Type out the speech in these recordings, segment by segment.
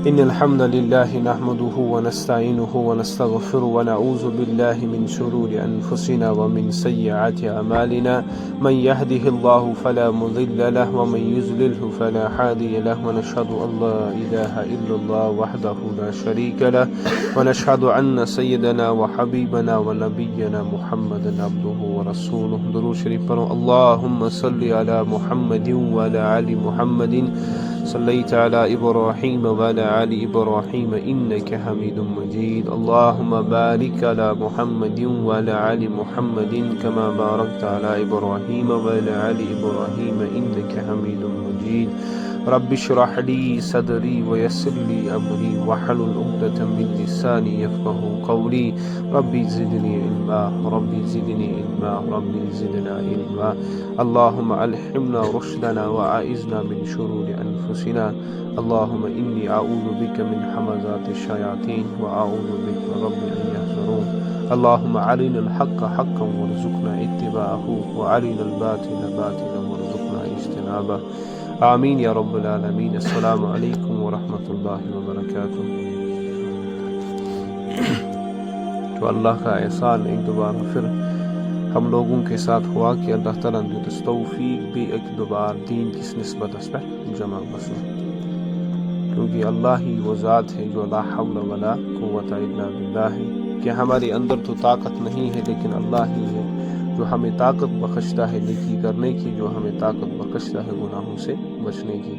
إن الحمد لله نحمده ونستعينه ونستغفره ونعوذ بالله من شرور أنفسنا ومن سيئات أعمالنا من يهده الله فلا مضل له ومن يضلله فلا هادي له ونشهد أن لا إله إلا الله وحده لا شريك له ونشهد أن سيدنا وحبيبنا ونبينا محمدا عبده ورسوله درود شریف پڑھو اللهم صل على محمد وعلى آل محمد صليت على إبراهيم وعلى آل إبراهيم إنك حميد مجيد اللهم بارك على محمد وعلى آل محمد كما باركت على إبراهيم وعلى آل إبراهيم إنك حميد مجيد رب اشرح لي صدري ويسر لي أمري واحلل عقدة من لساني يفقهوا قولي ربي زدني علما ربي زدني علما ربي زدنا علما اللهم ألهمنا رشدنا وأعذنا من شرور أنفسنا اللهم إني أعوذ بك من همزات الشياطين وأعوذ بك رب أن يحضرون اللهم أرنا الحق حقا وارزقنا اتباعه وأرنا الباطل باطلا وارزقنا اجتنابه آمین یا رب العالمین۔ السلام علیکم ورحمۃ اللہ وبرکاتہ۔ تو اللہ کا احسان ایک دوبارہ پھر ہم لوگوں کے ساتھ ہوا کہ اللہ تعالیٰ نے توفیق بھی ایک دوبارہ دین کس نسبت اس پر جمع بسوں، کیونکہ اللہ ہی وہ ذات ہے جو لا حول ولا قوت الا باللہ ہے، کہ ہمارے اندر تو طاقت نہیں ہے لیکن اللہ ہی ہے جو ہمیں طاقت بخشتا ہے نیکی کرنے کی، جو ہمیں طاقت بخشتا ہے گناہوں سے بچنے کی۔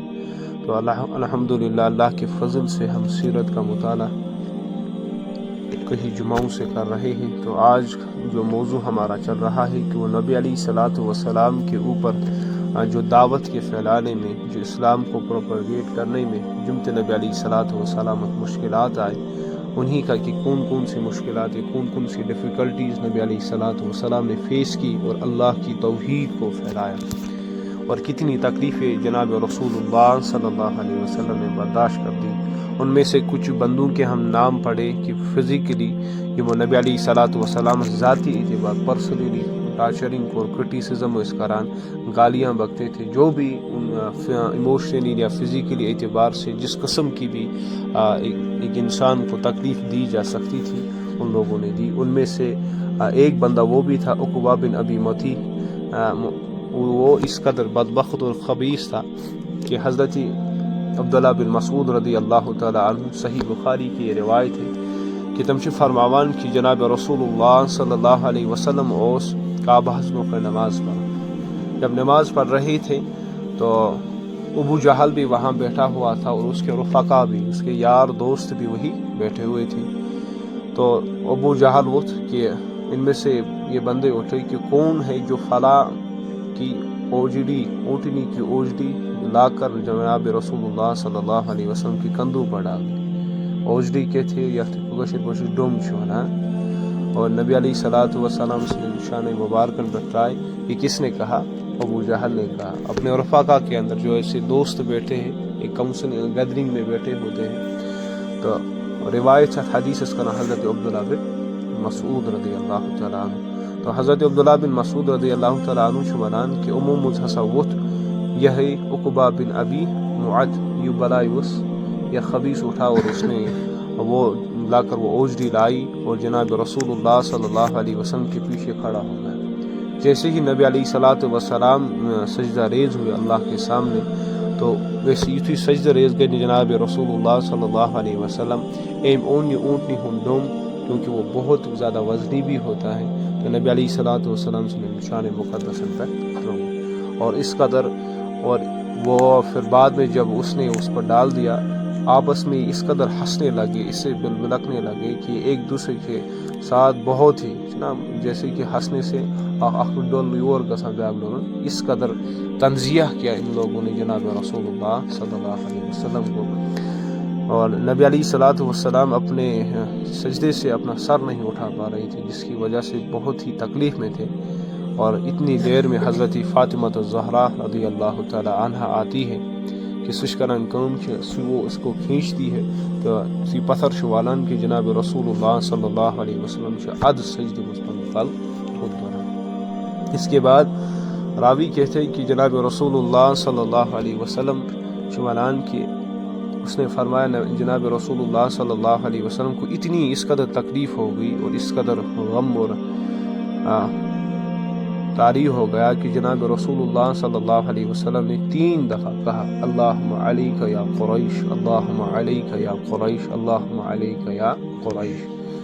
تو الحمدللہ اللہ کے فضل سے ہم سیرت کا مطالعہ کئی جمعوں سے کر رہے ہیں۔ تو آج جو موضوع ہمارا چل رہا ہے کہ وہ نبی علیہ الصلاۃ والسلام کے اوپر جو دعوت کے پھیلانے میں، جو اسلام کو پروپیگیٹ کرنے میں جمت نبی علیہ الصلاۃ والسلام مشکلات آئے، انہی کا کہ کون سی مشکلات، کون سی ڈیفیکلٹیز نبی علیہ الصلاۃ والسلام نے فیس کی اور اللہ کی توحید کو پھیلایا، اور کتنی تکلیفیں جناب رسول اللہ صلی اللہ علیہ وسلم نے برداشت کر دی۔ ان میں سے کچھ بندوں کے ہم نام پڑھے کہ فزیکلی یہ وہ نبی علیہ الصلاۃ والسلام ذاتی اعتبار پرسنلی ٹارچرنگ اور کرٹیسزم اس کران گالیاں بکتے تھے، جو بھی ایموشنلی یا فزیکلی اعتبار سے جس قسم کی بھی ایک انسان کو تکلیف دی جا سکتی تھی ان لوگوں نے دی۔ ان میں سے ایک بندہ وہ بھی تھا عقبہ بن ابی معیط، وہ اس قدر بدبخت اور خبیث تھا کہ حضرت عبداللہ بن مسعود رضی اللہ تعالی عنہ، صحیح بخاری کی یہ روایت ہے کہ تم چھ فرماوان کی جناب رسول اللہ صلی اللہ علیہ وسلم اوس کعبہ پر نماز پڑھا۔ جب نماز پڑھ رہے تھے تو ابو جہل بھی وہاں بیٹھا ہوا تھا اور اس کے رفقا بھی، اس کے یار دوست بھی وہی بیٹھے ہوئے تھے۔ تو ابو جہل وہ کہ ان میں سے یہ بندے اٹھے کہ کون ہے جو فلاں کی اونٹنی کی اوجڑی لا کر جناب رسول اللہ صلی اللہ علیہ وسلم کی کندھوں پر ڈال دی۔ اوجڑی کے تھے یا ڈوم چھونا، اور نبی علیہ الصلاۃ والسلام سے نشان مبارکن بتائے کہ کس نے کہا؟ ابو جہل نے کہا۔ اپنے رفقا کے اندر جو ایسے دوست بیٹھے ہیں، ایک کاؤنسل گیدرنگ میں بیٹھے ہوتے ہیں، تو روایت حدیث اس کا حضرت عبداللہ بن مسعود رضی اللہ تعالیٰ عنہ۔ تو حضرت عبداللہ بن مسعود رضی اللہ تعالیٰ عنہ شمالان کہ عموم تصوت یہ عقبہ بن ابی معیط یہ بلائی اس یہ خبیث اٹھا اور اس نے وہ لا کر وہ اوجڑی لائی اور جناب رسول اللہ صلی اللہ علیہ وسلم کے پیچھے کھڑا ہو گیا۔ جیسے ہی نبی علیہ الصلاۃ والسلام سجدہ ریز ہوئے اللہ کے سامنے، تو ویسے یتھی سجدہ ریز گئے جناب رسول اللہ صلی اللہ علیہ وسلم ایم اونٹنی ہم ڈوم، کیونکہ وہ بہت زیادہ وزنی بھی ہوتا ہے، تو نبی علیہ الصلاۃ والسلام سے نشان مقدس پر اور اس قدر، اور وہ پھر بعد میں جب اس نے اس پر ڈال دیا، آپس میں اس قدر ہنسنے لگے، اس سے بلبلکنے لگے کہ ایک دوسرے کے ساتھ بہت ہی جیسے کہ ہنسنے سے اس قدر تنزیہ کیا ان لوگوں نے جناب رسول اللہ صلی اللہ علیہ وسلم کو۔ اور نبی علیہ الصلاۃ والسلام اپنے سجدے سے اپنا سر نہیں اٹھا پا رہے تھے، جس کی وجہ سے بہت ہی تکلیف میں تھے، اور اتنی دیر میں حضرت فاطمہ الزہرا رضی اللہ تعالی عنہا آتی ہے کہ سش کران کام وہ اس کو کھینچتی ہے، تو سی پتھر شوالان کی جناب رسول اللہ صلی اللہ علیہ وسلم سے عد سجد مستقل خود دورا۔ اس کے بعد راوی کہتے ہیں کہ جناب رسول اللہ صلی اللہ علیہ وسلم شوالان کی اس نے فرمایا جناب رسول اللہ صلی اللہ علیہ وسلم کو اتنی اس قدر تکلیف ہو گئی اور اس قدر غم اور طاری ہو گیا کہ جناب رسول اللہ صلی اللہ علیہ وسلم نے 3 دفعہ کہا اللہم علیک یا قریش، اللہم علیک یا قریش، اللہم علیک یا قریش،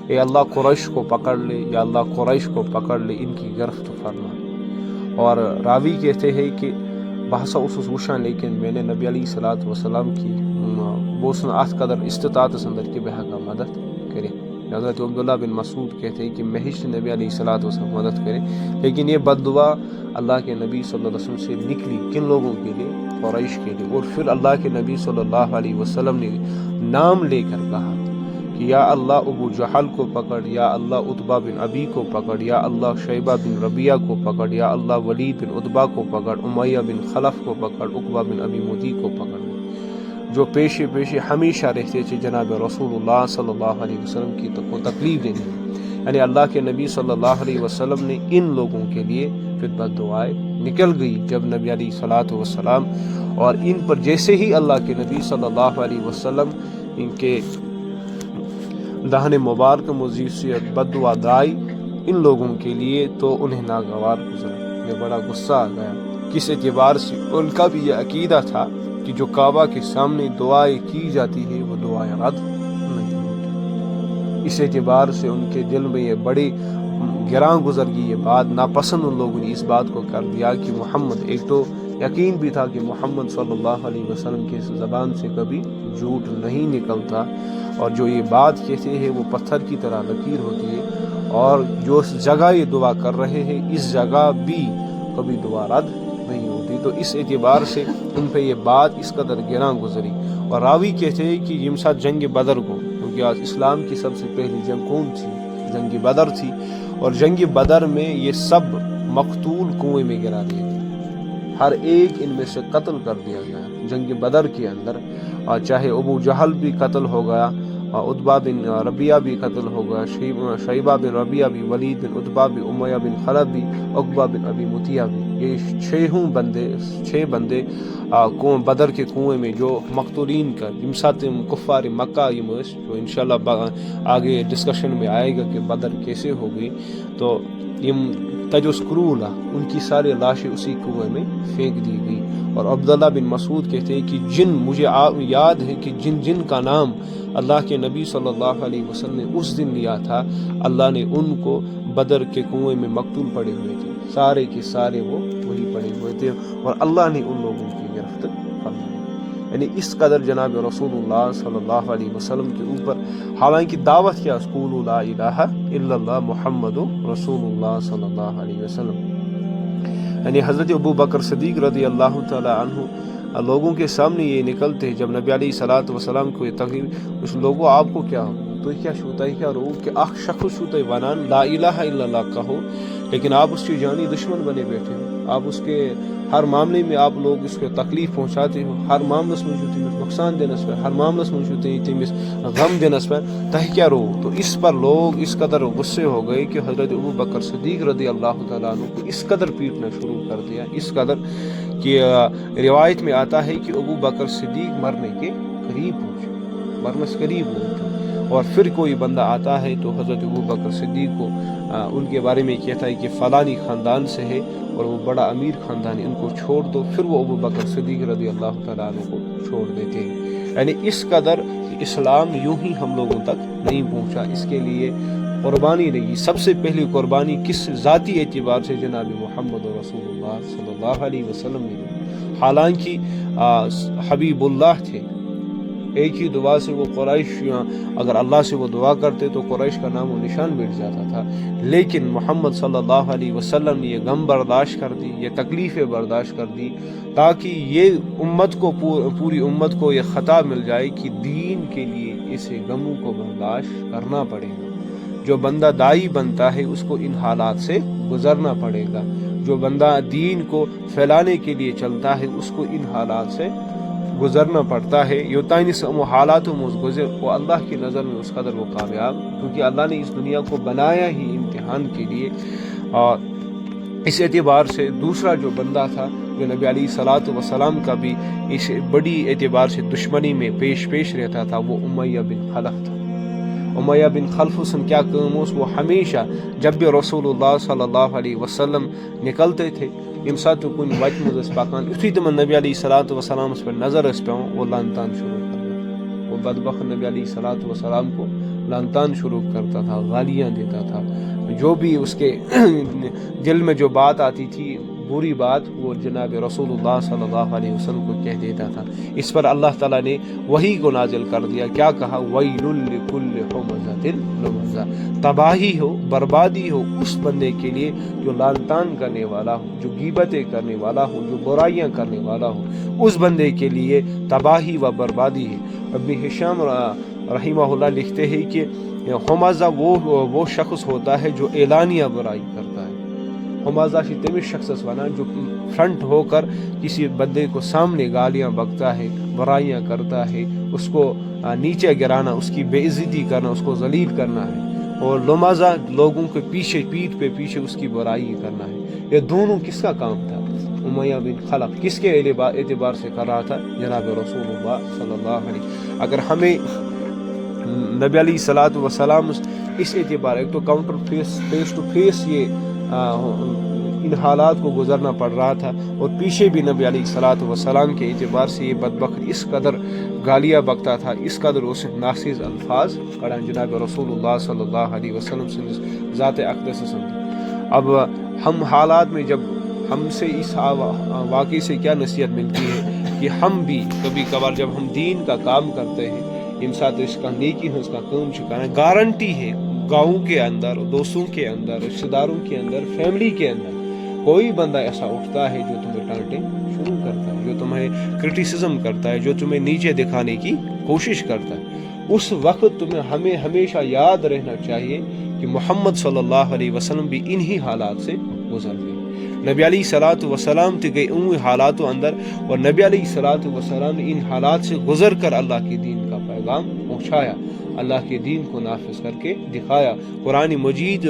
اے اللہ قریش کو پکڑ لے، یا اللہ قریش کو پکڑ لے، ان کی گرفت فرما۔ اور راوی کہتے ہیں کہ بحثہ اسس وشان لیکن میں نے نبی علیہ الصلوۃ والسلام کی بوسن ات قدر استطاعت اندر کہ بہ ہیکا مدد کرے۔ حضرت عبداللہ بن مسعود کہتے ہیں کہ میں ہیچ نبی علیہ الصلوۃ والسلام مدد کرے، لیکن یہ بد دعا اللہ کے نبی صلی اللہ علیہ وسلم سے نکلی کن لوگوں کے لیے؟ قریش کے لیے۔ اور پھر اللہ کے نبی صلی اللہ علیہ وسلم نے نام لے کر کہا کہ یا اللہ ابو جہل کو پکڑ، یا اللہ عتبہ بن ابی کو پکڑ، یا اللہ شیبہ بن ربیعہ کو پکڑ، یا اللہ ولید بن عتبہ کو پکڑ، امیہ بن خلف کو پکڑ، عقبہ بن ابی معیط کو پکڑ، جو پیشے پیشے ہمیشہ رہتے تھے جناب رسول اللہ صلی اللہ علیہ وسلم کی کو تکلیف دینے۔ یعنی اللہ کے نبی صلی اللہ علیہ وسلم نے ان لوگوں کے لیے پھر بد دعائیں نکل گئی جب نبی علیہ الصلوۃ والسلام اور ان پر جیسے ہی اللہ کے نبی صلی اللہ علیہ وسلم ان کے دہن مبارک مزید سے بد دعا دائی ان لوگوں کے لیے تو انہیں ناگوار گزرا، یہ بڑا غصہ آ گیا۔ کس اعتبار سے؟ ان کا بھی یہ عقیدہ تھا کہ جو کعبہ کے سامنے دعائیں کی جاتی ہے وہ دعائیں رد نہیں ہوتی۔ اس اعتبار سے ان کے دل میں یہ بڑی گراں گزر گئی یہ بات، ناپسند ان لوگوں نے اس بات کو کر دیا کہ محمد، ایک تو یقین بھی تھا کہ محمد صلی اللہ علیہ وسلم کی زبان سے کبھی جھوٹ نہیں نکلتا، اور جو یہ بات کہتے ہیں وہ پتھر کی طرح لکیر ہوتی ہے، اور جو اس جگہ یہ دعا کر رہے ہیں اس جگہ بھی کبھی دعا رد نہیں ہوتی۔ تو اس اعتبار سے ان پہ یہ بات اس قدر گراں گزری۔ اور راوی کہتے ہیں کہ یم ساتھ جنگ بدر کو، کیونکہ آج اسلام کی سب سے پہلی جنگ کون تھی؟ جنگ بدر تھی، اور جنگ بدر میں یہ سب مقتول کنویں میں گرا دیے گئے، ہر ایک ان میں سے قتل کر دیا گیا جنگ بدر کے اندر، چاہے ابو جہل بھی قتل ہو گیا، عتبہ بن ربیعہ بھی قتل ہو گیا، شیبہ بن ربیعہ بھی، ولید بن عتبہ بھی، امیہ بن خلف بھی، عقبہ بن ابی معیط بھی، یہ 6 بندے بدر کے کنویں میں جو مقتولین کا یم ساتھ کفار مکہ جو انشاءاللہ آگے ڈسکشن میں آئے گا کہ بدر کیسے ہو گئی، تو یم تجوز کرولہ ان کی ساری لاشیں اسی کنویں میں پھینک دی گئی۔ اور عبداللہ بن مسعود کہتے ہیں کہ مجھے یاد ہے کہ جن کا نام اللہ کے نبی صلی اللہ علیہ وسلم نے اس دن لیا تھا، اللہ نے ان کو بدر کے کنویں میں مقتول پڑے ہوئے تھے، سارے کے سارے وہ وہی پڑے ہوئے تھے، اور اللہ نے ان لوگوں کی گرفت فرمائی۔ یعنی اس قدر جناب رسول اللہ صلی اللہ علیہ وسلم کے اوپر، حالانکہ دعوت کیا؟ قولوا لا الہ الا اللہ محمد رسول اللہ صلی اللہ علیہ وسلم۔ یعنی حضرت ابو بکر صدیق رضی اللہ تعالی عنہ لوگوں کے سامنے یہ نکلتے ہیں جب نبی علیہ الصلوۃ والسلام کو یہ تقریر، اس لوگوں آپ کو کیا ہو تو کیا شوتا ہے کیا رو کہ اخ شخص شوتا ہے ونان لا الہ الا اللہ کہو، لیکن آپ اس کے جانی دشمن بنے بیٹھے ہو، آپ اس کے ہر معاملے میں آپ لوگ اس کو تکلیف پہنچاتے ہو، ہر معاملس میں جو تمس نقصان دینس پر، ہر معاملس میں جو تمس غم دینس پر تہ کیا رو۔ تو اس پر لوگ اس قدر غصے ہو گئے کہ حضرت ابو بکر صدیق رضی اللہ تعالیٰ عنہ کو اس قدر پیٹنا شروع کر دیا، اس قدر کہ روایت میں آتا ہے کہ ابو بکر صدیق مرنے کے قریب پہنچے، مرنے سے قریب ہوتے، اور پھر کوئی بندہ آتا ہے تو حضرت ابو بکر صدیق کو ان کے بارے میں کہتا ہے کہ فلانی خاندان سے ہے اور وہ بڑا امیر خاندان ہے، ان کو چھوڑ دو، پھر وہ ابو بکر صدیق رضی اللہ تعالیٰ عنہ کو چھوڑ دیتے ہیں۔ یعنی اس قدر اسلام یوں ہی ہم لوگوں تک نہیں پہنچا، اس کے لیے قربانی رہی۔ سب سے پہلی قربانی کس ذاتی اعتبار سے جناب محمد رسول اللہ صلی اللہ علیہ وسلم نے، حالانکہ حبیب اللہ تھے، ایک ہی دعا سے وہ قریش، اگر اللہ سے وہ دعا کرتے تو قریش کا نام و نشان مٹ جاتا تھا، لیکن محمد صلی اللہ علیہ وسلم نے یہ غم برداشت کر دی، یہ تکلیفیں برداشت کر دی، تاکہ یہ امت کو، پوری امت کو یہ خطا مل جائے کہ دین کے لیے اسے غموں کو برداشت کرنا پڑے گا۔ جو بندہ دائی بنتا ہے اس کو ان حالات سے گزرنا پڑے گا، جو بندہ دین کو پھیلانے کے لیے چلتا ہے اس کو ان حالات سے گزرنا پڑتا ہے۔ یوتانی سے حالات گزر وہ اللہ کی نظر میں اس قدر وہ کامیاب، کیونکہ اللہ نے اس دنیا کو بنایا ہی امتحان کے لیے۔ اور اس اعتبار سے دوسرا جو بندہ تھا جو نبی علیہ الصلوۃ والسلام کا بھی اس بڑی اعتبار سے دشمنی میں پیش رہتا تھا، وہ امیہ بن خلف تھا۔ امیہ بن خلف سن کیا کام اس، وہ ہمیشہ جب بھی رسول اللہ صلی اللہ علیہ وسلم نکلتے تھے، یم سات کن وتہ مز پکان، یتھے تمن نبی علیہ الصلوۃ والسلام پہ نظر اس پیوان، وہ لان تان شروع کرتا، وہ بدبخت نبی علیہ الصلوۃ والسلام کو لان تان شروع کرتا تھا، گالیاں دیتا تھا، جو بھی اس کے دل میں جو بات آتی تھی بری بات، وہ جناب رسول اللہ صلی اللہ علیہ وسلم کو کہہ دیتا تھا۔ اس پر اللہ تعالیٰ نے وحی کو نازل کر دیا، کیا کہا؟ وَيْلٌ لِكُلِّ ہُمَزَةٍ لُمَزَةٍ، تباہی ہو، بربادی ہو اس بندے کے لیے جو لعن طعن کرنے والا ہو، جو غیبتیں کرنے والا ہو، جو برائیاں کرنے والا ہو، اس بندے کے لیے تباہی و بربادی ہے۔ ابن ہشام رحمہ اللہ لکھتے ہیں کہ ہمزہ وہ شخص ہوتا ہے جو اعلانیہ برائی کرتا ہے۔ ہمازہ سے تمس شخص وانا جو فرنٹ ہو کر کسی بندے کو سامنے گالیاں بکتا ہے، برائیاں کرتا ہے، اس کو نیچے گرانا، اس کی بے عزتی کرنا، اس کو ذلیل کرنا ہے، اور لمازہ لوگوں کے پیچھے پیٹھ پہ پیچھے اس کی برائی کرنا ہے۔ یہ دونوں کس کا کام تھا؟ امیہ بن خلف کس کے اعتبار سے کر رہا تھا؟ جناب رسول اللہ صلی اللہ علیہ وسلم۔ اگر ہمیں نبی علیہ الصلوۃ والسلام اس اعتبار، ایک تو کاؤنٹر فیس ٹو فیس یہ ان حالات کو گزرنا پڑ رہا تھا، اور پیچھے بھی نبی علیہ الصلوۃ والسلام کے اعتبار سے یہ بدبخت اس قدر گالیاں بکتا تھا، اس قدر اس ناصز الفاظ کڑان جناب رسول اللہ صلی اللہ علیہ وسلم سے ذات اقدس سمجھ۔ اب ہم حالات میں جب ہم سے اس واقعے سے کیا نصیحت ملتی ہے کہ ہم بھی کبھی کبھار جب ہم دین کا کام کرتے ہیں، یم ساتھ اس کا نیکی اس کا کام چکانا، گارنٹی ہے گاؤں کے اندر، دوستوں کے اندر، رشتہ داروں کے اندر، فیملی کے اندر کوئی بندہ ایسا اٹھتا ہے جو تمہیں ڈانٹے شروع کرتا ہے، جو تمہیں کرٹیسزم کرتا ہے، جو تمہیں نیچے دکھانے کی کوشش کرتا ہے، اس وقت تمہیں ہمیں ہمیشہ یاد رہنا چاہیے کہ محمد صلی اللہ علیہ وسلم بھی انہی حالات سے گزر گئے۔ نبی علیہ الصلوۃ والسلام تے گئے ان حالاتوں اندر، اور نبی علیہ الصلوۃ والسلام نے ان حالات سے گزر کر اللہ کے دین کا پیغام پہنچایا، اللہ کے دین کو نافذ کر کے دکھایا، قرآن مجید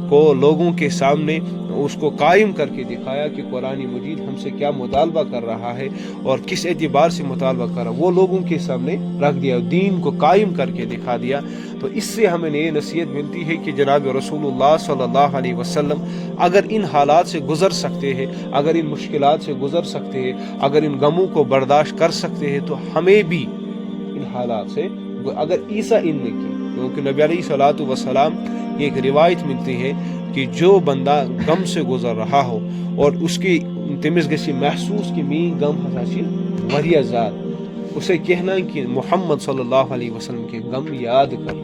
کو لوگوں کے سامنے اس کو قائم کر کے دکھایا کہ قرآن مجید ہم سے کیا مطالبہ کر رہا ہے اور کس اعتبار سے مطالبہ کر رہا ہے، وہ لوگوں کے سامنے رکھ دیا، دین کو قائم کر کے دکھا دیا۔ تو اس سے ہمیں یہ نصیحت ملتی ہے کہ جناب رسول اللہ صلی اللہ علیہ وسلم اگر ان حالات سے گزر سکتے ہیں، اگر ان مشکلات سے گزر سکتے ہیں، اگر ان غموں کو برداشت کر سکتے ہیں، تو ہمیں بھی ان حالات سے اگر عیسیٰ ان نے کی، کیونکہ نبی علیہ الصلوۃ والسلام کی ایک روایت ملتی ہے کہ جو بندہ غم سے گزر رہا ہو اور اس کی تمس گسی محسوس کہ می غم ہسا چھ واریاہ زیادہ، اسے کہنا کہ محمد صلی اللہ علیہ وسلم کے غم یاد کر،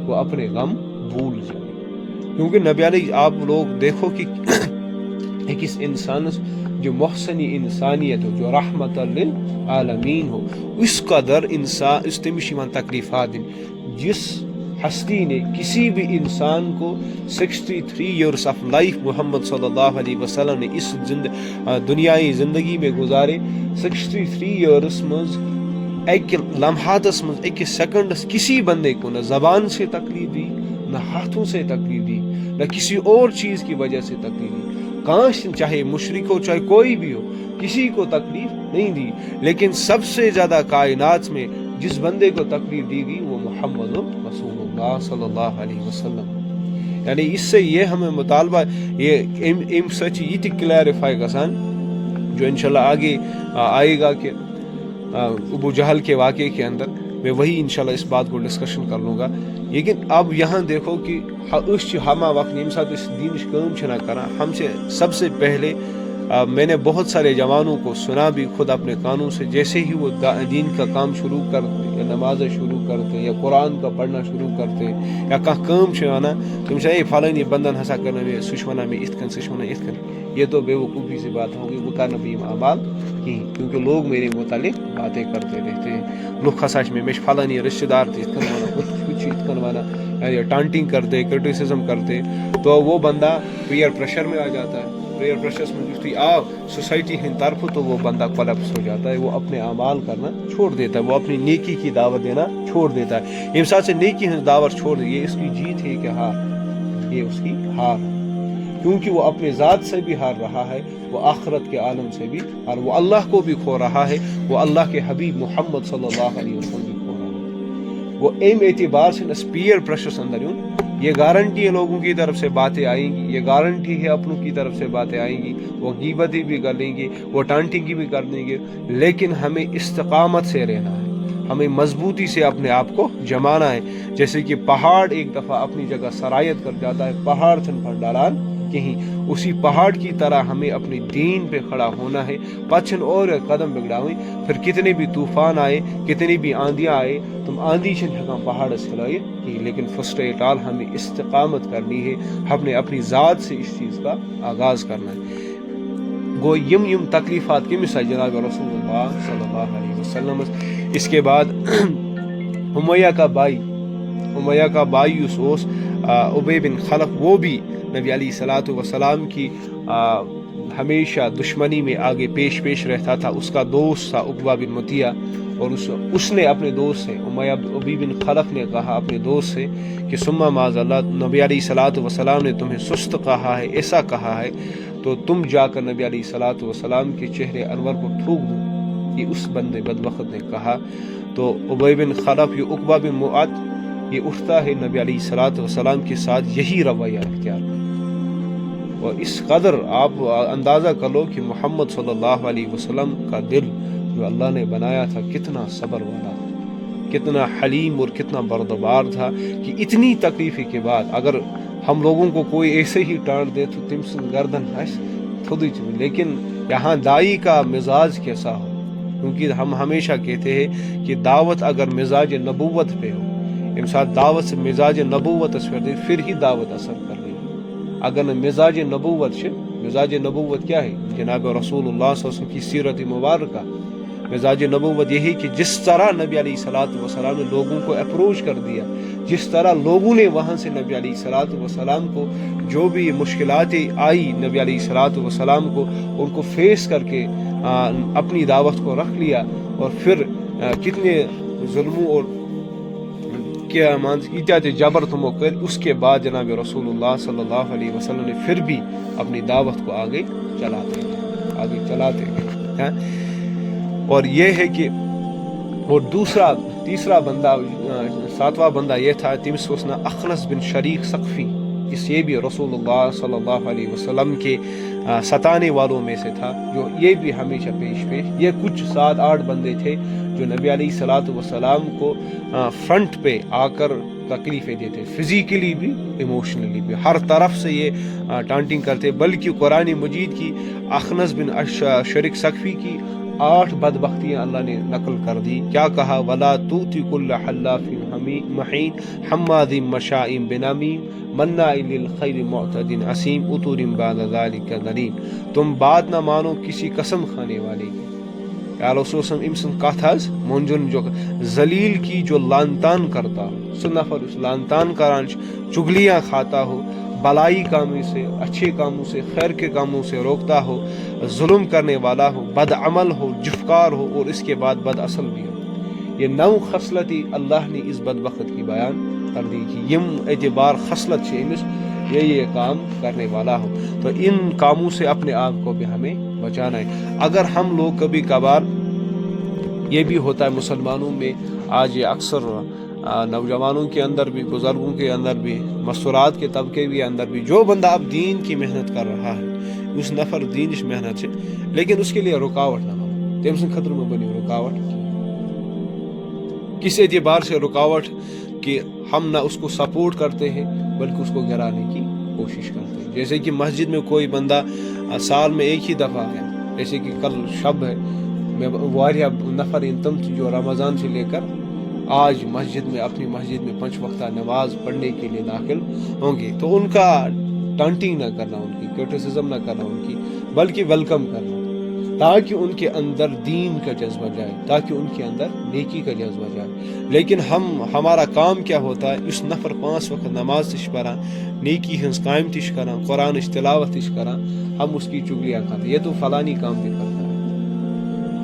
وہ اپنے غم بھول جائے، کیونکہ نبی علیہ آپ لوگ دیکھو کہ ایک اس انسان جو محسن انسانیت ہو، جو رحمت للعالمین ہو، اس قدر انسان اس تمش تکلیفات دن، جس ہستی نے کسی بھی انسان کو 63 ایئرس آف لائف محمد صلی اللہ علیہ وسلم نے اس دنیائی زندگی میں گزارے، 63 ایئرس مز ایک لمحاتس مز ایک سیکنڈس کسی بندے کو نہ زبان سے تکلیف دی، نہ ہاتھوں سے تکلیف دی، نہ کسی اور چیز کی وجہ سے تکلیف دی، کاش چاہے مشرک ہو چاہے کوئی بھی ہو، کسی کو تکلیف نہیں دی، لیکن سب سے زیادہ کائنات میں جس بندے کو تکلیف دی گئی وہ محمد رسول اللہ صلی اللہ علیہ وسلم۔ یعنی اس سے یہ ہمیں مطالبہ یہ سچ یہ تھی کلیریفائی گسان جو انشاءاللہ آگے آئے گا کہ ابو جہل کے واقعے کے اندر میں وہی انشاءاللہ اس بات کو ڈسکشن کر لوں گا۔ لیکن اب یہاں دیکھو کہ ہما وقت نیم ساتھ اس دینش کام چھنا کرا، ہم سے سب سے پہلے میں نے بہت سارے جوانوں کو سنا بھی خود اپنے کانوں سے، جیسے ہی وہ دین کا کام شروع کرتے یا نمازیں شروع کرتے یا قرآن کا پڑھنا شروع کرتے یا کہاں کام چھانا تم سے فلانی بندن ہسا کرنا میں سشمنا میں اتکن سشمنا اتکن، یہ تو بے وقوفی سے بات ہوگی، وہ کرنا بھی اعمال کی، کیونکہ لوگ میرے متعلق باتیں کرتے رہتے ہیں، لوگ خساش میں فلانی رشتہ دار تھے اتکن وانا کچھ اتکن وانا ٹانٹنگ کرتے، کرٹیسزم کرتے، تو وہ بندہ پیئر پریشر میں آ جاتا ہے، پیئر پریشر میں جستی آ سوسائٹی ہند طرف تو وہ بندہ کولیپس ہو جاتا ہے، وہ اپنے اعمال کرنا چھوڑ دیتا ہے، وہ اپنی نیکی کی دعوت دینا چھوڑ دیتا ہے، انسان سے نیکی ہند دعوت چھوڑ دے، یہ اس کی جیت ہے کہ ہاں یہ اس کی ہار ہے۔ کیونکہ وہ اپنے ذات سے بھی ہار رہا ہے، وہ آخرت کے عالم سے بھی، اور وہ اللہ کو بھی کھو رہا ہے، وہ اللہ کے حبیب محمد صلی اللہ علیہ وسلم بھی کھو رہا ہے۔ وہ ایم اعتبار سے پیئر پریشر اندر یوں، یہ گارنٹی ہے لوگوں کی طرف سے باتیں آئیں گی، یہ گارنٹی ہے اپنوں کی طرف سے باتیں آئیں گی، وہ غیبتیں بھی کر لیں گے، وہ ٹانٹنگ بھی کر دیں گے، لیکن ہمیں استقامت سے رہنا ہے، ہمیں مضبوطی سے اپنے آپ کو جمانا ہے۔ جیسے کہ پہاڑ ایک دفعہ اپنی جگہ سرایت کر جاتا ہے، پہاڑ تھن پر ڈالان کہیں، اسی پہاڑ کی طرح ہمیں اپنے دین پہ کھڑا ہونا ہے، پچھن اور قدم بگڑاویں، پھر کتنے بھی طوفان آئے، کتنی بھی آندیاں آئے، تم آندھی چھن ہکان پہاڑ اس ہلائے کہ، لیکن فرسٹ ایٹ ہمیں استقامت کرنی ہے، ہم نے اپنی ذات سے اس چیز کا آغاز کرنا ہے۔ گو یم تکلیفات کمس آئی جناب رسول اللہ صلی اللہ علیہ وسلم۔ اس کے بعد امیہ کا بائی اس ابی بن خلف، وہ بھی نبی علیہ الصلوۃ والسلام کی ہمیشہ دشمنی میں آگے پیش رہتا تھا۔ اس کا دوست تھا عقبہ بن مطیع، اور اس نے اپنے دوست سے، ابی بن خلف نے کہا اپنے دوست سے کہ ثم معاذ اللہ، نبی علیہ الصلوۃ والسلام نے تمہیں سست کہا ہے، ایسا کہا ہے، تو تم جا کر نبی علیہ الصلوۃ والسلام کے چہرے انور کو تھوک دو، یہ اس بندے بدبخت نے کہا۔ تو ابی بن خلف، یہ عقبہ بن معد، یہ اٹھتا ہے نبی علیہ الصلوۃ والسلام کے ساتھ یہی رویہ اختیار کرتا، اور اس قدر آپ اندازہ کر لو کہ محمد صلی اللہ علیہ وسلم کا دل جو اللہ نے بنایا تھا کتنا صبر والا تھا، کتنا حلیم اور کتنا بردبار تھا، کہ اتنی تکلیف کے بعد اگر ہم لوگوں کو کوئی ایسے ہی ٹانٹ دے تو تم سے گردن لیکن یہاں دائی کا مزاج کیسا ہو، کیونکہ ہم ہمیشہ کہتے ہیں کہ دعوت اگر مزاج نبوت پہ ہو، امسال دعوت سے مزاج نبوت پھر ہی دعوت اثر کر رہی ہے۔ اگر نہ مزاج نبوت کیا ہے؟ جناب رسول اللہ صلی اللہ علیہ وسلم کی سیرت مبارکہ، مزاج نبوت یہی کہ جس طرح نبی علیہ الصلوۃ والسلام نے لوگوں کو اپروچ کر دیا، جس طرح لوگوں نے وہاں سے نبی علیہ الصلوۃ والسلام کو جو بھی مشکلات آئی، نبی علیہ الصلوۃ والسلام کو ان کو فیس کر کے اپنی دعوت کو رکھ لیا، اور پھر کتنے ظلموں اور کیا جبر تمو کر، اس کے بعد جناب رسول اللہ صلی اللہ علیہ وسلم نے پھر بھی اپنی دعوت کو آگے چلاتے گئے۔ اور یہ ہے کہ، اور تیسرا بندہ، ساتواں بندہ یہ تھا، تمس وسنا اخنس بن شریک ثقفی، یہ بھی رسول اللہ صلی اللہ علیہ وسلم کے ستانے والوں میں سے تھا، جو یہ بھی ہمیشہ پیش یہ کچھ 7-8 بندے تھے جو نبی علیہ الصلوۃ والسلام کو فرنٹ پہ آ کر تکلیفیں دیتے، فزیکلی بھی ایموشنلی بھی، ہر طرف سے یہ ٹانٹنگ کرتے۔ بلکہ قرآن مجید کی اخنس بن شریک ثقفی کی 8 بدبختیاں اللہ نے نقل کر دی۔ کیا کہا؟ وَلَا تُؤْتِ كُلَّ حَلَّافٍ مَّحِينٍ حَمَّاذٍ مَّشَاءٍ بِنَمِيمٍ مَّنَّاعٍ لِّلْخَيْرِ مُعْتَدٍ عَصِيمٍ عُتُلٍ بَعْدَ ذَلِكَ ظَنِيمٍ۔ تم بات نہ مانو کسی قسم کھانے والے کی۔ یا رسول صلی اللہ علیہ وسلم کہا تھا منجن جو ذلیل کی جو لانتان کرتا ہو، سو نفر اس لانتان کران چگلیاں کھاتا ہو، بلائی کاموں سے، اچھے کاموں سے، خیر کے کاموں سے روکتا ہو، ظلم کرنے والا ہو، بد عمل ہو، جفکار ہو، اور اس کے بعد بد اصل بھی ہو۔ یہ 9 خصلتی اللہ نے اس بدبخت کی بیان کر دی کہ یم اعتبار خصلت سے امس یہ کام کرنے والا ہو، تو ان کاموں سے اپنے آپ کو بھی ہمیں بچانا ہے۔ اگر ہم لوگ کبھی کبھار، یہ بھی ہوتا ہے مسلمانوں میں آج، یہ اکثر نوجوانوں کے اندر بھی، بزرگوں کے اندر بھی، مستورات کے طبقے کے اندر بھی، جو بندہ اب دین کی محنت کر رہا ہے، اس نفر دین اس محنت سے، لیکن اس کے لیے رکاوٹ نہ بنو، تم سے خطر میں بنی رکاوٹ، کس اعتبار سے رکاوٹ کہ ہم نہ اس کو سپورٹ کرتے ہیں بلکہ اس کو گرانے کی کوشش کرتے ہیں۔ جیسے کہ مسجد میں کوئی بندہ سال میں ایک ہی دفعہ ہے، جیسے کہ کل شب ہے، میں واریہ نفر تم جو رمضان سے لے کر آج مسجد میں، اپنی مسجد میں 5 وقتہ نماز پڑھنے کے لیے داخل ہوں گے، تو ان کا ٹانٹنگ نہ کرنا، ان کی کرٹیسزم نہ کرنا ان کی، بلکہ ویلکم کرنا، تاکہ ان کے اندر دین کا جذبہ جائے، تاکہ ان کے اندر نیکی کا جذبہ جائے۔ لیکن ہمارا کام کیا ہوتا ہے؟ اس نفر 5 وقت نماز تش پڑھا، نیکی ہنس قائم تش کرا، قرآن تلاوت تش کرا، ہم اس کی چگلیاں کھاتے، یہ تو فلانی کام بھی کرتا ہے۔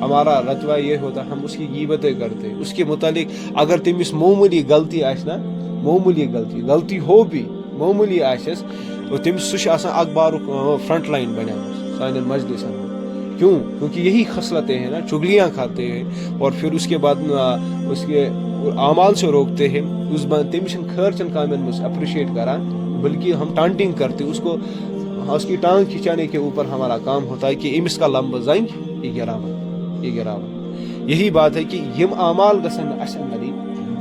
ہمارا رتبہ یہ ہوتا ہے، ہم اس کی غیبتیں کرتے، اس کے متعلق اگر تمس معمولی غلطی آس نا، معمولی غلطی ہو بھی، معمولی آسس، اور تم سہ اخبار فرنٹ لائن بنے سان مجلسن میں. کیوں؟ کیونکہ یہی خصلتیں ہیں نا، چگلیاں کھاتے ہیں اور پھر اس کے بعد اس کے اعمال سے روکتے ہیں. تم خرچن کامن میں اپریشیٹ کران، بلکہ ہم ٹانٹنگ کرتے اس کو، اس کی ٹانگ کھینچانے کے اوپر ہمارا کام ہوتا ہے کہ امس کا لمب زنگ یہ گراون. یہی بات ہے کہ یم اعمال گژھن اس اندر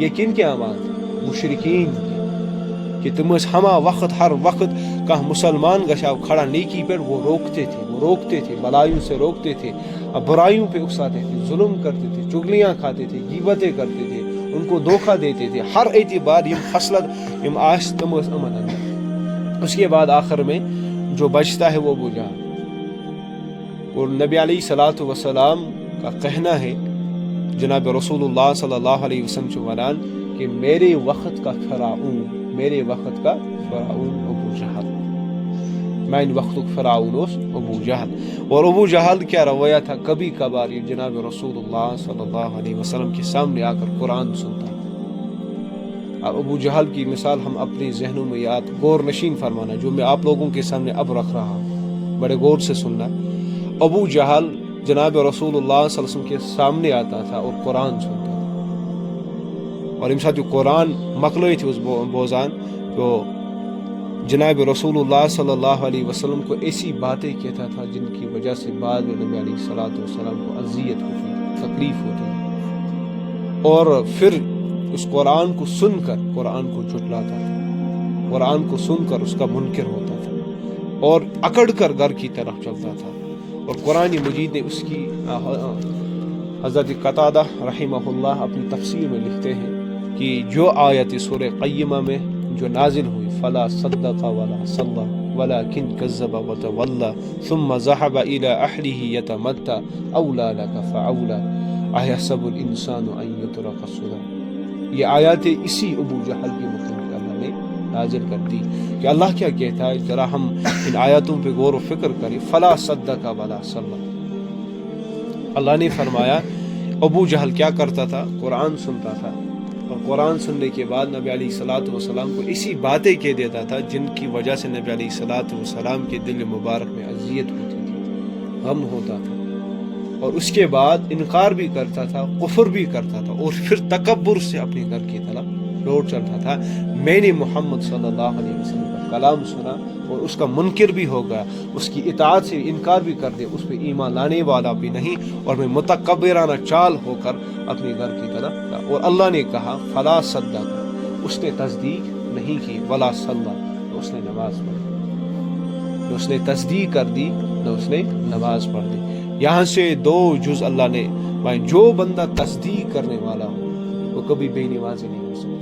یہ کن کے اعمال تھے؟ مشرکین کہ تم ہما وقت ہر وقت کہ مسلمان گشاو کھڑا نیکی پر وہ روکتے تھے بلائیوں سے روکتے تھے، برائیوں پہ اکساتے تھے، ظلم کرتے تھے، چگلیاں کھاتے تھے، غیبتیں کرتے تھے، ان کو دھوکہ دیتے تھے. ہر اعتبار یم خصلت یم آس تم امن اندر. اس کے بعد آخر میں جو بچتا ہے وہ ابو جہل. اور نبی علیہ الصلوۃ والسلام کا کہنا ہے، جناب رسول اللہ صلی اللہ علیہ وسلم سے ونان کہ میرے وقت کا فرعون ابو جہل، میان وقت فرعون ابو جہل. اور ابو جہل کیا رویہ تھا، کبھی کبھار یہ جناب رسول اللہ صلی اللہ علیہ وسلم کے سامنے آ کر قرآن سنتا. اب ابو جہل کی مثال ہم اپنے ذہنوں میں یاد غور نشین فرمانا، جو میں آپ لوگوں کے سامنے اب رکھ رہا ہوں، بڑے غور سے سننا. ابو جہل جناب رسول اللہ صلی اللہ علیہ وسلم کے سامنے آتا تھا اور قرآن سنتا تھا. اور امسا جو قرآن مکلوئی تھی اس بوزان تو جناب رسول اللہ صلی اللہ علیہ وسلم کو ایسی باتیں کہتا تھا جن کی وجہ سے بعد میں نبی علیہ الصلوۃ والسلام کو اذیت ہوتی، تکلیف ہوتی. اور پھر اس قرآن کو سن کر قرآن کو جھٹلاتا تھا، قرآن کو سن کر اس کا منکر ہوتا تھا اور اکڑ کر گھر کی طرف چلتا تھا. اور قرآن مجید نے اس کی حضرت قتادہ رحمہ اللہ اپنی تفسیر میں لکھتے ہیں کہ جو آیت سورہ قیمہ میں جو نازل ہوئی، فلا صدق ولا صلى ولكن كذب وتولى ثم ذهب الى اهله يتمتع اولى لك فاولى ايحسب الانسان ان يترك سدى. یہ آیات اسی ابو جہل کے متعلق اللہ نے نازل کر دی کہ اللہ کیا کہتا ہے، ذرا ہم ان آیاتوں پہ غور و فکر کریں. فلا صدق ولا صلى، اللہ نے فرمایا ابو جہل کیا کرتا تھا، قرآن سنتا تھا اور قرآن سننے کے بعد نبی علیہ الصلوۃ والسلام کو ایسی باتیں کہہ دیتا تھا جن کی وجہ سے نبی علیہ الصلوۃ والسلام کے دل مبارک میں اذیت ہوتی تھی، غم ہوتا تھا. اور اس کے بعد انکار بھی کرتا تھا، کفر بھی کرتا تھا، اور پھر تکبر سے اپنے گھر کی طرف لوٹ چلتا تھا. میں نے محمد صلی اللہ علیہ وسلم کا کلام سنا اور اس کا منکر بھی ہو گیا، اس کی اطاعت سے انکار بھی کر دیا، اس پہ ایمان لانے والا بھی نہیں، اور میں متکبرانہ چال ہو کر اپنے گھر کی طرف. اور اللہ نے کہا فلا صدق، اس نے تصدیق نہیں کی، ولا صلی، اس نے نماز پڑھی. اس نے تصدیق کر دی نہ اس نے نماز پڑھ دی. یہاں سے دو جز اللہ نے، جو بندہ تصدیق کرنے والا ہو وہ کبھی بے نمازی نہیں ہو سکتا.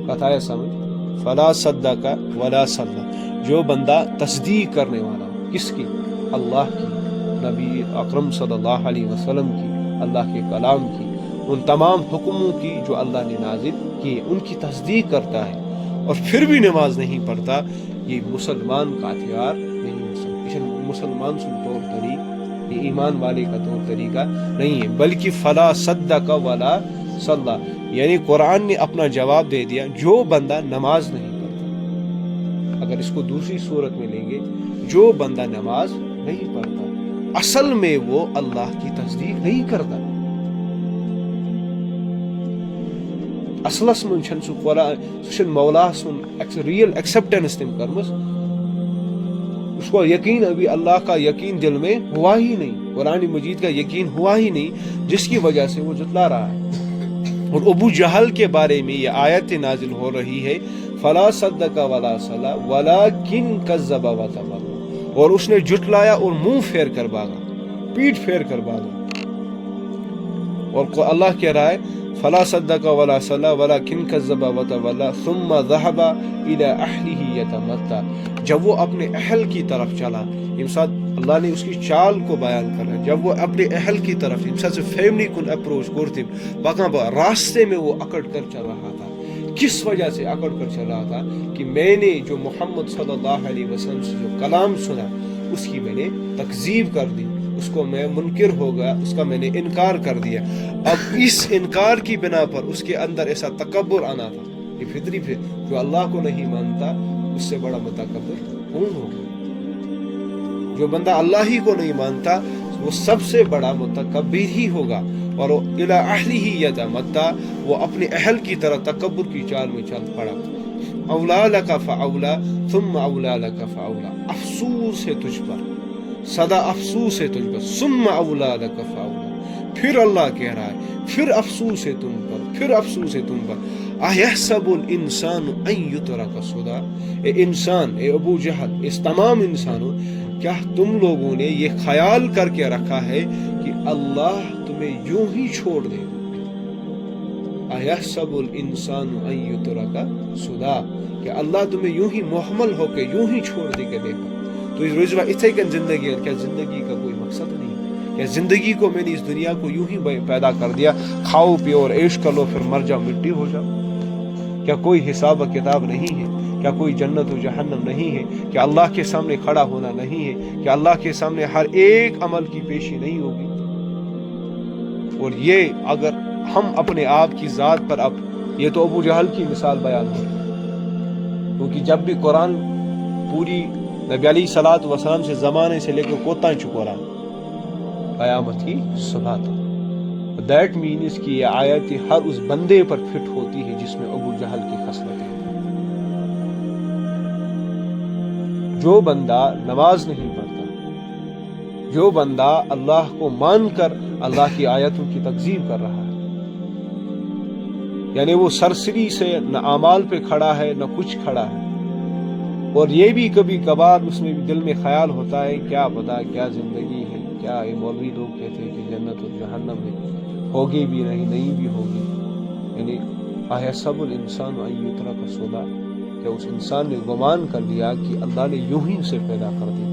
بتایا سمجھ، فلا صدق ولا صلی، جو بندہ تصدیق کرنے والا ہو، کس کی؟ اللہ کی، نبی اکرم صلی اللہ علیہ وسلم کی، اللہ کے کلام کی، ان تمام حکموں کی جو اللہ نے نازل کی، ان کی تصدیق کرتا ہے اور پھر بھی نماز نہیں پڑھتا، یہ مسلمان کا ہتھیار نہیں ہو سکتا. مسلمان سن طور طریق، یہ ایمان والے کا طور طریقہ نہیں ہے. بلکہ فلا صدق ولا صلی، یعنی قرآن نے اپنا جواب دے دیا، جو بندہ نماز نہیں پڑھتا. اگر اس کو دوسری صورت میں لیں گے، جو بندہ نماز نہیں پڑھتا اصل میں وہ اللہ کی تصدیق نہیں کرتا. اصلس من چھن سو قرآن سن مولا سن ریئل ایکسپٹنس تم کرمس، اس کو یقین ابھی اللہ کا یقین دل میں ہوا ہی نہیں، قرآن مجید کا یقین ہوا ہی نہیں، جس کی وجہ سے وہ جتلا رہا ہے. اور ابو جہل کے بارے میں یہ آیت نازل ہو رہی ہے، فلا صدق ولا صلی ولکن کذب وتولى، اور اس نے جھٹلایا اور منہ پھیر کر بھاگا، پیٹھ پھیر کر بھاگا. اور اللہ کہہ رہا ہے فلا صدق ولا صلی ولکن کذب وتولى ثم ذهب الى اهله يتمتع، جب وہ اپنے اہل کی طرف چلا. امساد اللہ نے اس کی چال کو بیان کر رہا ہے. جب وہ اپنے اہل کی طرف امساد سے فیملی کن اپروچ کرتے باقا راستے میں وہ اکڑ کر چل رہا تھا. کس وجہ سے اکڑ کر چل رہا تھا؟ کہ میں نے جو محمد صلی اللہ علیہ وسلم سے جو کلام سنا اس کی میں نے تکذیب کر دی، اس کو میں منکر ہو گیا، اس کا میں نے انکار کر دیا. اب اس انکار کی بنا پر اس کے اندر ایسا تکبر آنا تھا، یہ فطری پھر جو اللہ کو نہیں مانتا اس سے بڑا متکبر کون ہوگا؟ جو بندہ اللہ ہی کو نہیں مانتا وہ سب سے بڑا متکبر ہی ہوگا، اور الی اہلہ یتمطیٰ، وہ اپنے اہل کی طرح تکبر کی چال میں چل پڑا۔ اولا لک فاولا ثم اولا لک فاولا، افسوس ہے تجھ پر، سدا افسوس ہے تجھ پر، ثم اولا لک فاولا، پھر اللہ کہہ رہا ہے پھر افسوس ہے تم پر، پھر افسوس ہے تم پر۔ اَیَحْسَبُ الْإِنسَانُ أَن يُتْرَكَ سُدًى، اے انسان، اے ابو جہل، اس تمام انسانوں، کیا تم لوگوں نے یہ خیال کر کے رکھا ہے کہ اللہ تمہیں یوں ہی چھوڑ دے گا؟ اَیَحْسَبُ الْإِنسَانُ أَن يُتْرَكَ سُدًى، کہ اللہ تمہیں یوں ہی محمل ہو کے یوں ہی چھوڑ دے کے دیکھا؟ تو اس روزہ اتھے کن زندگی ہے، کیا زندگی کا کوئی مقصد نہیں؟ کیا زندگی کو میں نے اس دنیا کو یوں ہی پیدا کر دیا، کھاؤ پیو اور عیش کر لو پھر مر جاؤ مٹی ہو جاؤ؟ کیا کوئی حساب و کتاب نہیں ہے؟ کیا کوئی جنت و جہنم نہیں ہے؟ کیا اللہ کے سامنے کھڑا ہونا نہیں ہے؟ کیا اللہ کے سامنے ہر ایک عمل کی پیشی نہیں ہوگی؟ اور یہ اگر ہم اپنے آپ کی ذات پر، اب یہ تو ابو جہل کی مثال بیان ہو، کیونکہ جب بھی قرآن پوری نبی علیہ الصلوۃ والسلام سے زمانے سے لے کر کوتا قرآن قیامت کی صبح تک، دیٹ مینس کہ یہ آیت ہر اس بندے پر فٹ ہوتی ہے جس میں ابو جہل کی خصلتیں ہیں۔ جو بندہ نماز نہیں پڑھتا، جو بندہ اللہ کو مان کر اللہ کی آیتوں کی تکذیب کر رہا ہے، یعنی وہ سرسری سے نہ اعمال پہ کھڑا ہے نہ کچھ کھڑا ہے، اور یہ بھی کبھی کبھار اس میں بھی دل میں خیال ہوتا ہے کیا پتا کیا زندگی ہے، کیا یہ مولوی لوگ کہتے ہیں کہ جنت اور جہنم ہے، ہوگی بھی نہیں بھی ہوگی، یعنی اَیَحْسَبُ الْإِنسَانُ أَن يُتْرَكَ سُدًى، کہ اس انسان نے گمان کر لیا کہ اللہ نے یوں ہی اسے پیدا کر دیا۔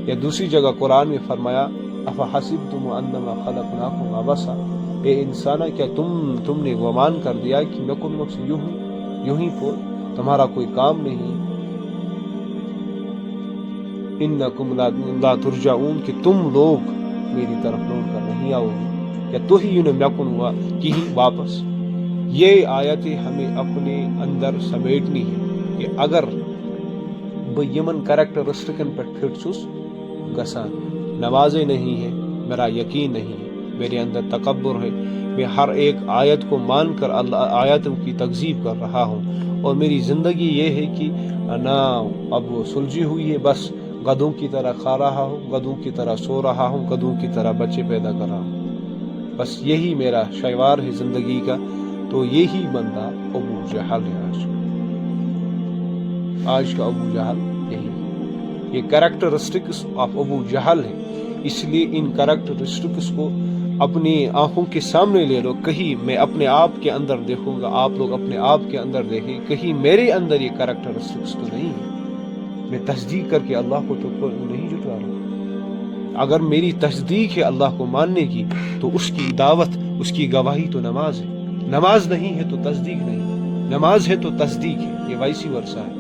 یا دوسری جگہ قرآن میں فرمایا اَفَحَسِبْتُمْ أَنَّمَا خَلَقْنَاكُمْ عَبَثًا، اے انسانہ کیا تم نے گمان کر دیا کہ میں تم لوگ سے یوں ہی تمہارا کوئی کام نہیں، اِنَّكُمْ لَا تُرْجَعُونَ، کہ تم لوگ میری طرف لوٹ کر نہیں آؤ گے، کیا تو ہی ہوا کہ ہی واپس۔ یہ آیتیں ہمیں اپنے اندر سمیٹنی ہے کہ اگر بہ یمن کریکٹرسٹکن پر فٹ چھس گسان، نمازیں نہیں ہے، میرا یقین نہیں ہے، میرے اندر تکبر ہے، میں ہر ایک آیت کو مان کر اللہ آیتوں کی تکذیب کر رہا ہوں، اور میری زندگی یہ ہے کہ نہ اب وہ سلجھی ہوئی ہے، بس گدھوں کی طرح کھا رہا ہوں، گدھوں کی طرح سو رہا ہوں، گدھوں کی طرح بچے پیدا کر رہا ہوں، بس یہی میرا شیوار ہے زندگی کا۔ تو یہی بندہ ابو جہل ہے، آج کا ابو جہل یہی ہے، یہ کریکٹرسٹکس آف ابو جہل ہے۔ اس لیے ان کریکٹرسٹکس کو اپنی آنکھوں کے سامنے لے لو، کہیں میں اپنے آپ کے اندر دیکھوں گا، آپ لوگ اپنے آپ کے اندر دیکھیں، کہیں میرے اندر یہ کریکٹرسٹکس تو نہیں ہے، میں تصدیق کر کے اللہ کو تو نہیں جھٹلا رہا۔ اگر میری تصدیق ہے اللہ کو ماننے کی تو اس کی دعوت، اس کی گواہی تو نماز ہے، نماز نہیں ہے تو تصدیق نہیں، نماز ہے تو تصدیق ہے، یہ ویسی ورثہ ہے،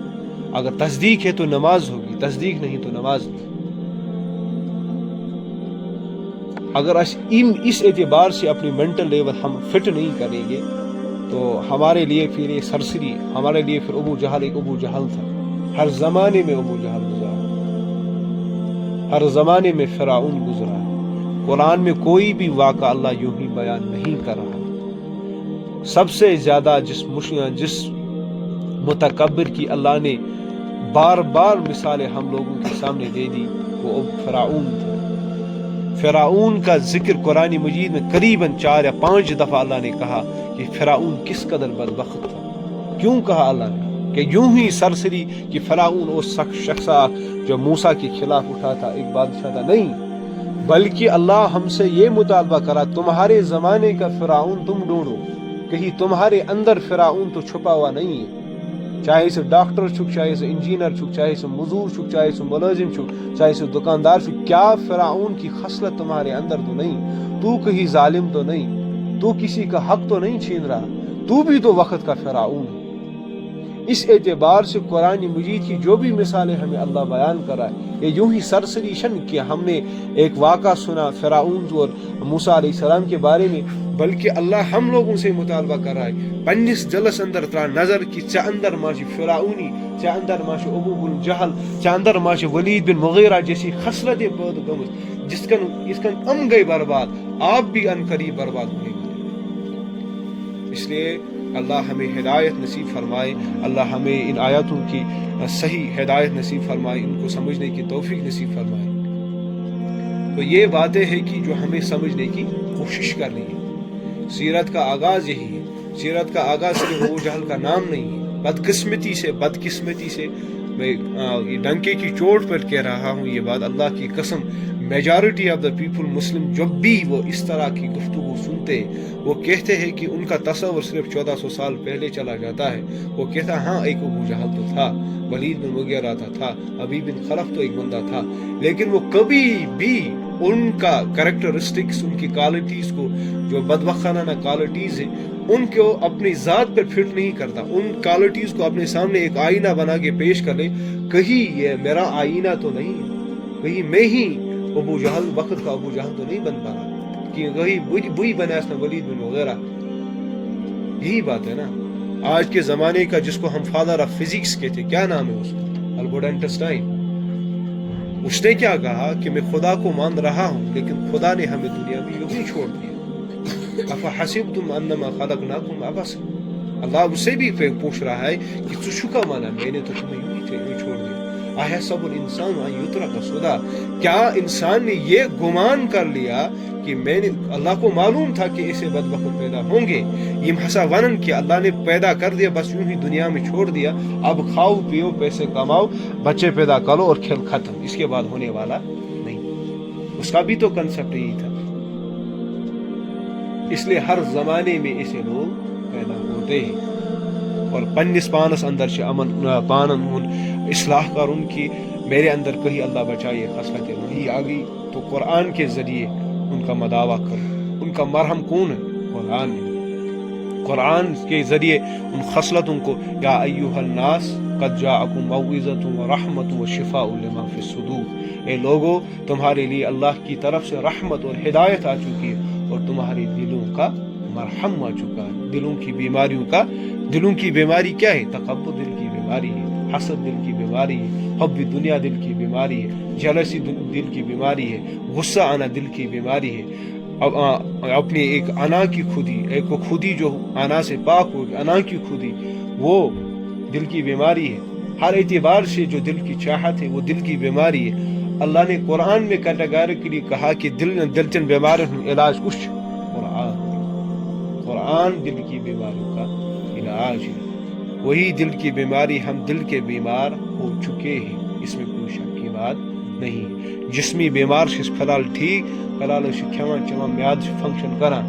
اگر تصدیق ہے تو نماز ہوگی، تصدیق نہیں تو نماز نہیں۔ اگر اس اعتبار سے اپنی مینٹل لیول ہم فٹ نہیں کریں گے تو ہمارے لیے پھر یہ سرسری، ہمارے لیے پھر ابو جہل ایک ابو جہل تھا، ہر زمانے میں ابو جہل گزرا، ہر زمانے میں فرعون گزرا۔ قرآن میں کوئی بھی واقعہ اللہ یوں ہی بیان نہیں کر رہا۔ سب سے زیادہ جس متکبر کی اللہ نے بار بار مثالیں ہم لوگوں کے سامنے دے دی وہ فرعون تھا۔ فرعون کا ذکر قرآن مجید میں قریباً 4 یا 5 دفعہ اللہ نے کہا کہ فرعون کس قدر بدبخت تھا۔ کیوں کہا اللہ نے؟ کہ یوں ہی سرسری کہ فرعون وہ شخص جو موسیٰ کے خلاف اٹھا تھا، ایک بادشاہ تھا، نہیں، بلکہ اللہ ہم سے یہ مطالبہ کرا تمہارے زمانے کا فرعون تم ڈھونڈو، کہیں تمہارے اندر فرعون تو چھپا ہوا نہیں ہے، چاہے سے ڈاکٹر چھک، چاہے سے انجینئر چھک، چاہے سے مزدور چھک، چاہے سے ملازم چھک، چاہے سے دکاندار چھک، کیا فرعون کی خصلت تمہارے اندر تو نہیں؟ تو کہیں ظالم تو نہیں؟ تو کسی کا حق تو نہیں چھین رہا؟ تو بھی تو وقت کا فرعون ہے۔ اس اعتبار سے قرآن مجید کی جو بھی مثالیں ہمیں اللہ بیان کرا ہے یہ یوں ہی سرسری شن کہ ہم نے ایک واقعہ سنا فرعون اور موسیٰ علیہ السلام کے بارے میں، بلکہ اللہ ہم لوگوں سے مطالبہ کر رہا ہے پنس دلس اندر ترا نظر کہ ژے اندر ما چھ فرعونی، ژے اندر ما چھ ابو بن جہل، ژے اندر ما چھ ولید بن مغیرہ جیسی خصلتیں پید گمت جس کن ام گئی برباد، آپ بھی ان قریب برباد ہوئے گے۔ اس لیے اللہ ہمیں ہدایت نصیب فرمائے، اللہ ہمیں ان آیاتوں کی صحیح ہدایت نصیب فرمائے، ان کو سمجھنے کی توفیق نصیب فرمائے۔ تو یہ باتیں ہیں کہ جو ہمیں سمجھنے کی کوشش کرنی ہے۔ سیرت کا آغاز یہی ہے، سیرت کا آغاز صرف ابو جہل کا نام نہیں ہے۔ بدقسمتی سے میں ڈنکے کی چوٹ پر کہہ رہا ہوں یہ بات، اللہ کی قسم میجارٹی آف دا پیپل مسلم جب بھی وہ اس طرح کی گفتگو سنتے وہ کہتے ہیں کہ ان کا تصور صرف 1400 سال پہلے چلا جاتا ہے۔ وہ کہتا ہے ہاں ایک ابو جہل تو تھا، ولید بن مغیرہ تھا، ابی بن خلف تو ایک بندہ تھا، لیکن وہ کبھی بھی ان کا کریکٹرسٹکس، ان کی کوالٹیز کو جو بدبختانہ کوالٹیز ہیں ان کو اپنی ذات پر فٹ نہیں کرتا، ان کوالٹیز کو اپنے سامنے ایک آئینہ بنا کے پیش کر لے، کہیں یہ میرا آئینہ تو نہیں ہے، کہیں میں ہی ابو جہل وقت کا ابو جہل تو نہیں بن پا رہا، کہ کہیں وہی بنا اس نے ولید بن وغیرہ۔ یہی بات ہے نا آج کے زمانے کا جس کو ہم فادر آف فزکس کہتے، کیا نام ہے اس کا؟ Albert Einstein. اس نے کیا کہا کہ میں خدا کو مان رہا ہوں لیکن خدا نے ہمیں دنیا میں یوں ہی چھوڑ دیا۔ افحسبتم انما خلقناکم عبثا، اللہ اس سے بھی پوچھ رہا ہے کہ تو شکا مانا میں نے تو تمہیں یوں ہی چھوڑ دیا۔ احسب الانسان ان یترک سدی، کیا انسان نے یہ گمان کر لیا کہ میں نے، اللہ کو معلوم تھا کہ ایسے بدبخت پیدا ہوں گے، یم حسا ونن کہ اللہ نے پیدا کر دیا بس یوں ہی دنیا میں چھوڑ دیا، اب کھاؤ پیو پیسے کماؤ بچے پیدا کرو اور کھیل ختم، اس کے بعد ہونے والا نہیں۔ اس کا بھی تو کنسپٹ یہی تھا۔ اس لیے ہر زمانے میں ایسے لوگ پیدا ہوتے ہیں اور پنس پانس اندر سے امن پانن اصلاح کرن کی میرے اندر کہیں اللہ بچائے خصلت وہی آ گئی تو قرآن کے ذریعے ان کا مداوع کرو۔ ان کا مرہم کون ہے؟ قرآن ہے۔ قرآن کے ذریعے ان خصلتوں کو، یا ایھا الناس قد جاءکم موعظۃ ورحمۃ وشفاء لما فی الصدور، اے لوگو تمہارے لیے اللہ کی طرف سے رحمت اور ہدایت آ چکی ہے اور تمہارے دلوں کا مرہم آ چکا ہے۔ دلوں کی بیماریوں کا، دلوں کی بیماری کیا ہے؟ تکبر دل کی بیماری ہے، حسد دل کی بیماری ہے، حب دنیا دل کی بیماری ہے، جلسی دل کی بیماری ہے، غصہ آنا دل کی بیماری ہے، اپنی ایک انا کی خودی، ایک خودی جو انا سے پاک ہو، انا کی خودی، وہ دل کی بیماری ہے۔ ہر اعتبار سے جو دل کی چاہت ہے وہ دل کی بیماری ہے۔ اللہ نے قرآن میں کیٹیگریکلی کہا کہ دل چن بیماریوں علاج کچھ قرآن دل کی بیماریوں کا علاج ہے۔ وہی دل کی بیماری، ہم دل کے بیمار ہو چکے ہیں، اس میں کوئی شک کی بات نہیں۔ جسمی بیمار سے فی الحال ٹھیک، فی الحال چما میاد فنکشن کرا،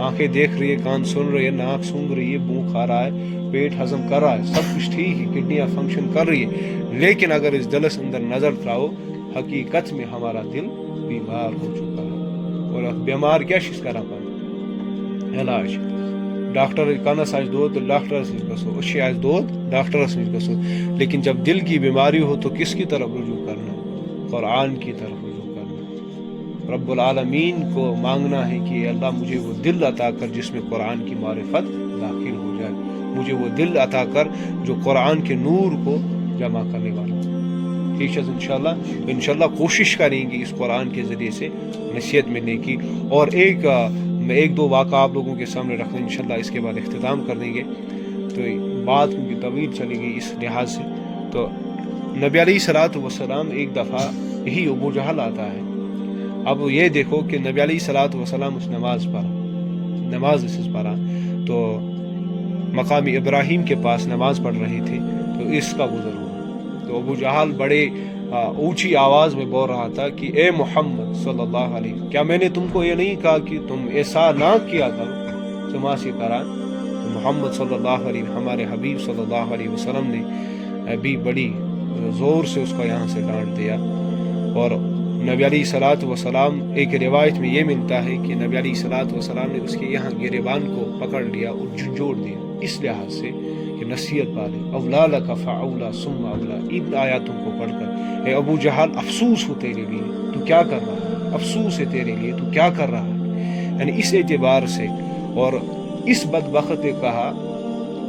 آنکھیں دیکھ رہی ہے، کان سن رہی ہے، ناک سونگ رہی ہے، منہ کھا رہا ہے، پیٹ ہضم کر رہا ہے، سب کچھ ٹھیک ہے، کڈنیاں فنکشن کر رہی ہے، لیکن اگر اس دلس اندر نظر تراؤ حقیقت میں ہمارا دل بیمار ہو چکا ہے۔ اور بیمار کیا شس کرا پا علاج ڈاکٹر کنس آس دود تو ڈاکٹرس نش گسو، اچھی آس دود ڈاکٹرس نش گسو، لیکن جب دل کی بیماری ہو تو کس کی طرف رجوع کرنا؟ قرآن کی طرف رجوع کرنا۔ رب العالمین کو مانگنا ہے کہ اللہ مجھے وہ دل عطا کر جس میں قرآن کی معرفت داخل ہو جائے، مجھے وہ دل عطا کر جو قرآن کے نور کو جمع کرنے والا۔ ٹھیک ہے، انشاءاللہ کوشش کریں گے اس قرآن کے ذریعے سے نصیحت ملنے کی، اور ایک دو واقعہ آپ لوگوں کے سامنے رکھ دیں، انشاءاللہ اس کے بعد اختتام کر دیں گے۔ تو بات کیونکہ طویل چلے گی اس لحاظ سے، تو نبی علیہ الصلوۃ والسلام ایک دفعہ یہی ابو جہل آتا ہے۔ اب یہ دیکھو کہ نبی علیہ الصلوۃ والسلام اس نماز پڑھا تو مقام ابراہیم کے پاس نماز پڑھ رہے تھے تو اس کا گزر ہوا، تو ابو جہل بڑے اونچی آواز میں بول رہا تھا کہ اے محمد صلی اللہ علیہ وسلم، کیا میں نے تم کو یہ نہیں کہا کہ تم ایسا نہ کیا کرو سماسی کرا؟ تو محمد صلی اللہ علیہ وسلم، ہمارے حبیب صلی اللہ علیہ وسلم نے بھی بڑی زور سے اس کو یہاں سے ڈانٹ دیا، اور نبی علیہ الصلوۃ والسلام، ایک روایت میں یہ ملتا ہے کہ نبی علیہ الصلوۃ والسلام نے اس کے یہاں گریبان کو پکڑ لیا اور جھنجھوڑ دیا، اس لحاظ سے کہ نصیحت پالے. اولا لک فاولا ثم اولا. ان آیاتوں کو پڑھ کر اے ابو جہل افسوس ہو تیرے لیے تو کیا کر رہا ہے, افسوس ہے تیرے لیے تو کیا کر رہا ہے. یعنی اس اعتبار سے. اور اس بدبخت نے کہا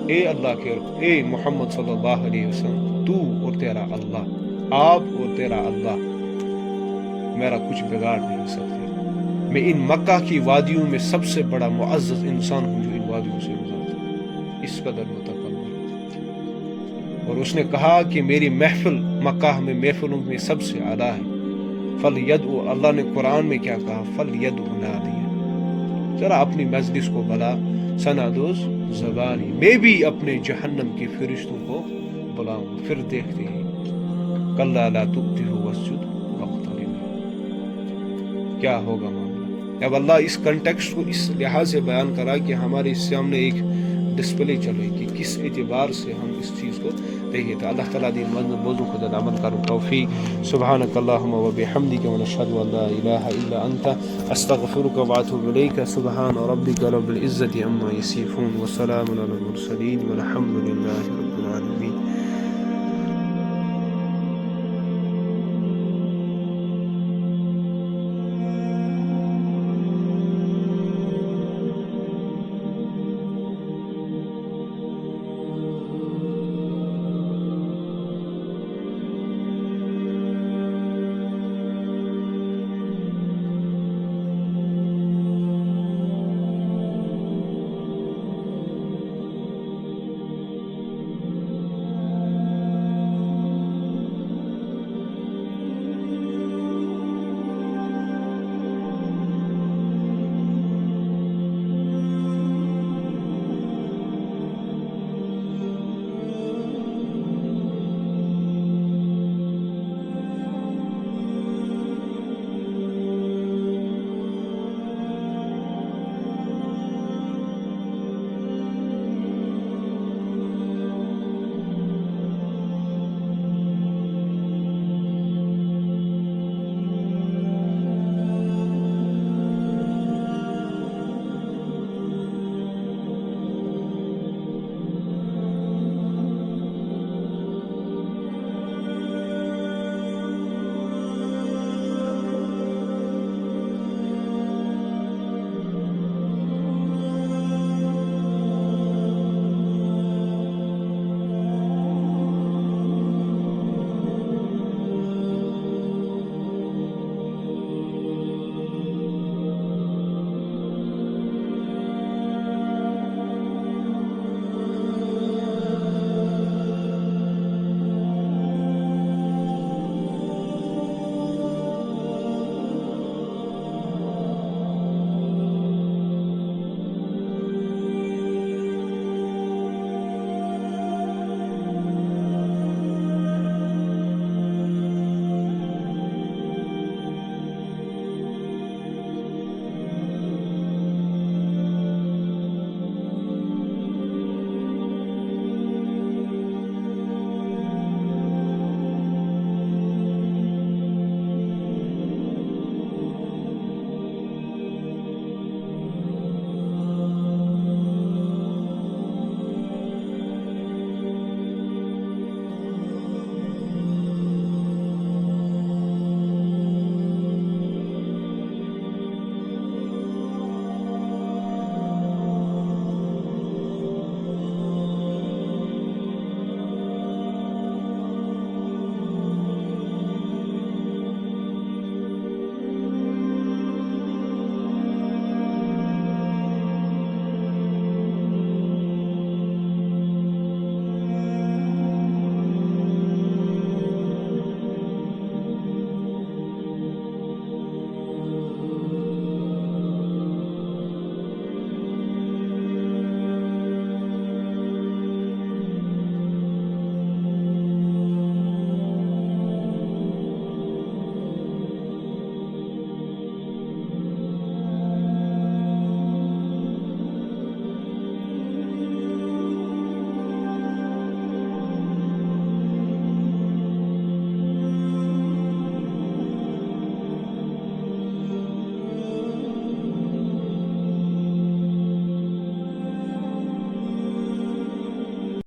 اے اللہ کے اے محمد صلی اللہ علیہ وسلم, تو اور تیرا اللہ, آپ اور تیرا اللہ میرا کچھ بگاڑ نہیں سکتے. میں ان مکہ کی وادیوں میں سب سے بڑا معزز انسان ہوں جو ان وادیوں سے گزرتا ہے. اس قدر متکبر. اور اس نے کہا کہ میری محفل مکہ میں محفلوں میں سب سے اعلیٰ ہے. فلیدعو, اللہ نے قرآن میں کیا کہا, فلیدعو نادیہ, ذرا اپنی مجلس کو بلا. سنادوز زبانی, میں بھی اپنے جہنم کے فرشتوں کو بلاؤں. پھر دیکھتے ہیں کلا لا تطیعہ واسجد واقترب, کیا ہوگا معاملہ. اب اللہ اس کنٹیکسٹ کو اس لحاظ سے بیان کرا کہ ہمارے سامنے ایک ڈسپلے چلے کہ کس اعتبار سے ہم اس چیز کو دیکھیں. تو اللہ تعالیٰ دین موضوع خدا عمل کرو توفیق. سبحانک اللہم و بحمدک ونشہد ان لا الہ الا انت استغفرک واتوب الیک. سبحان ربک رب العزة عما یصفون وسلام علی المرسلین والحمد للہ رب العالمین.